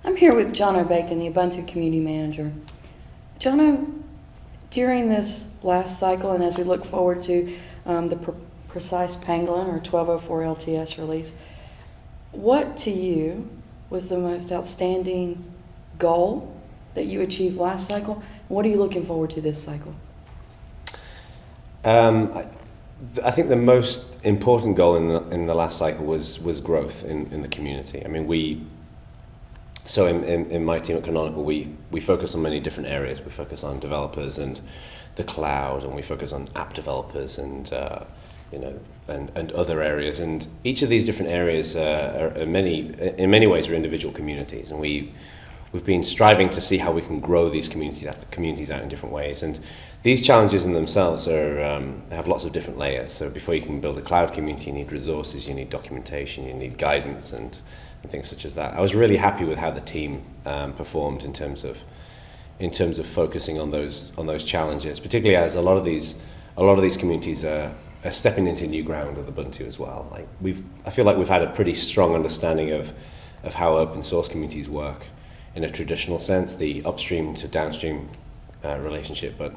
I'm here with Jono Bacon, the Ubuntu Community Manager. Jono, during this last cycle and as we look forward to the precise Pangolin or 1204 LTS release, what to you was the most outstanding goal that you achieved last cycle? What are you looking forward to this cycle? I think the most important goal in the last cycle was growth in the community. I mean, so in my team at Canonical, we focus on many different areas. We focus on developers and the cloud, and we focus on app developers and and other areas. And each of these different areas in many ways are individual communities, and we've been striving to see how we can grow these communities out in different ways. And these challenges in themselves have lots of different layers. So before you can build a cloud community, you need resources, you need documentation, you need guidance, and things such as that. I was really happy with how the team performed in terms of focusing on those challenges, particularly as a lot of these communities are stepping into new ground with Ubuntu as well. Like I feel like we've had a pretty strong understanding of how open source communities work in a traditional sense, the upstream to downstream relationship, but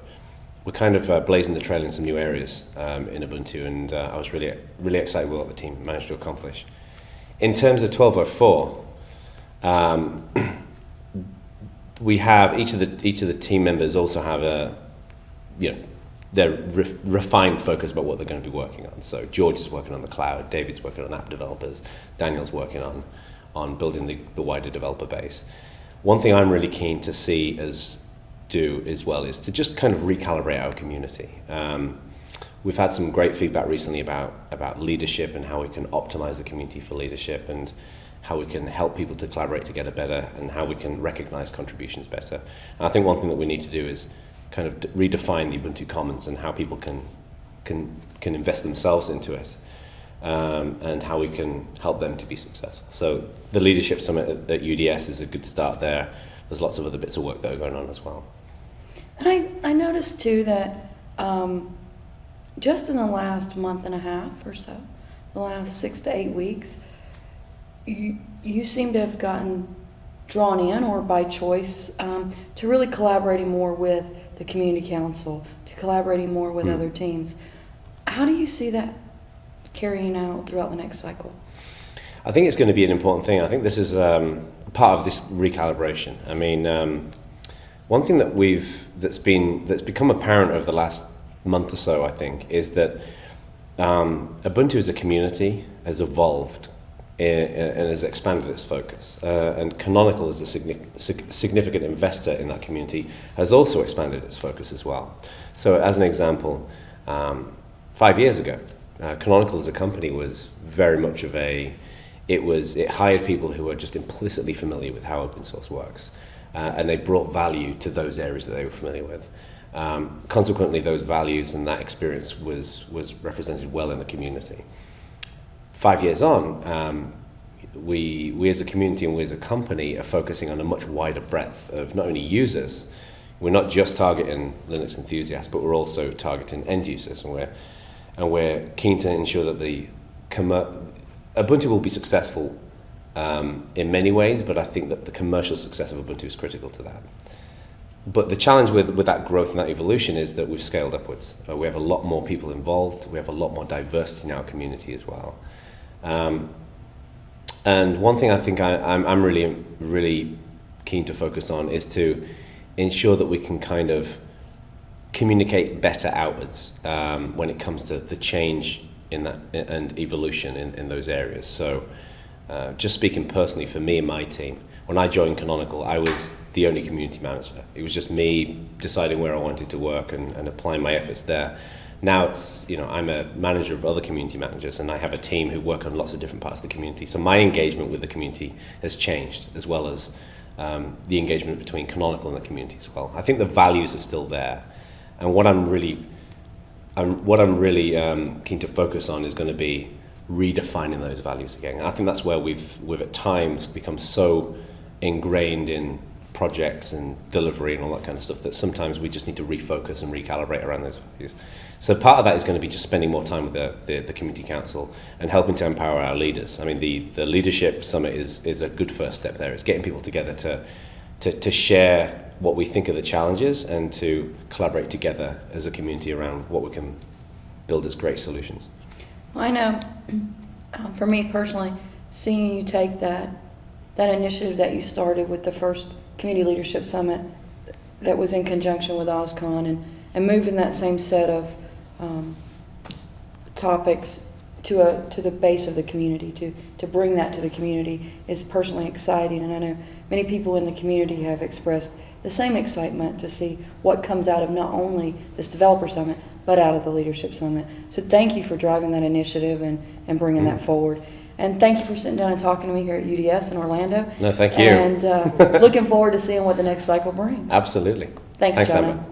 we're kind of blazing the trail in some new areas in Ubuntu, and I was really excited with what the team managed to accomplish. In terms of 1204, we have each of the team members also have their refined focus about what they're going to be working on. So George is working on the cloud, David's working on app developers, Daniel's working on building the wider developer base. One thing I'm really keen to see us do as well is to just kind of recalibrate our community. We've had some great feedback recently about leadership and how we can optimize the community for leadership, and how we can help people to collaborate together better, and how we can recognize contributions better. And I think one thing that we need to do is kind of redefine the Ubuntu Commons and how people can invest themselves into it, and how we can help them to be successful. So the Leadership Summit at UDS is a good start there. There's lots of other bits of work that are going on as well. And I noticed too that just in the last month and a half or so, the last 6 to 8 weeks, you seem to have gotten drawn in, or by choice, to really collaborating more with the community council, to collaborating more with other teams. How do you see that carrying out throughout the next cycle? I think it's going to be an important thing. I think this is part of this recalibration. I mean, one thing that's become apparent over the last month or so, I think, is that Ubuntu as a community has evolved and has expanded its focus. And Canonical, as a significant investor in that community, has also expanded its focus as well. So as an example, 5 years ago, Canonical as a company was very much of it hired people who were just implicitly familiar with how open source works. And they brought value to those areas that they were familiar with. Consequently, those values and that experience was represented well in the community. 5 years on, we as a community and we as a company are focusing on a much wider breadth of not only users. We're not just targeting Linux enthusiasts, but we're also targeting end users, and we're keen to ensure that Ubuntu will be successful in many ways, but I think that the commercial success of Ubuntu is critical to that. But the challenge with that growth and that evolution is that we've scaled upwards. We have a lot more people involved. We have a lot more diversity in our community as well. And one thing I think I'm really keen to focus on is to ensure that we can kind of communicate better outwards when it comes to the change in that and evolution in those areas. So just speaking personally for me and my team, when I joined Canonical, I was the only community manager. It was just me deciding where I wanted to work and applying my efforts there. Now it's, I'm a manager of other community managers, and I have a team who work on lots of different parts of the community. So my engagement with the community has changed, as well as the engagement between Canonical and the community as well. I think the values are still there, and what I'm really keen to focus on is going to be redefining those values again. I think that's where we've at times become so ingrained in projects and delivery and all that kind of stuff, that sometimes we just need to refocus and recalibrate around those values. So part of that is going to be just spending more time with the community council and helping to empower our leaders. I mean, the leadership summit is a good first step there. It's getting people together to share what we think are the challenges and to collaborate together as a community around what we can build as great solutions. Well, I know, for me personally, seeing you take that initiative that you started with the first Community Leadership Summit that was in conjunction with OSCON and moving that same set of topics to the base of the community, to bring that to the community is personally exciting. And I know many people in the community have expressed the same excitement to see what comes out of not only this Developer Summit, but out of the Leadership Summit. So thank you for driving that initiative and bringing that forward. And thank you for sitting down and talking to me here at UDS in Orlando. No, thank you. And looking forward to seeing what the next cycle brings. Absolutely. Thanks, Jono. Amber.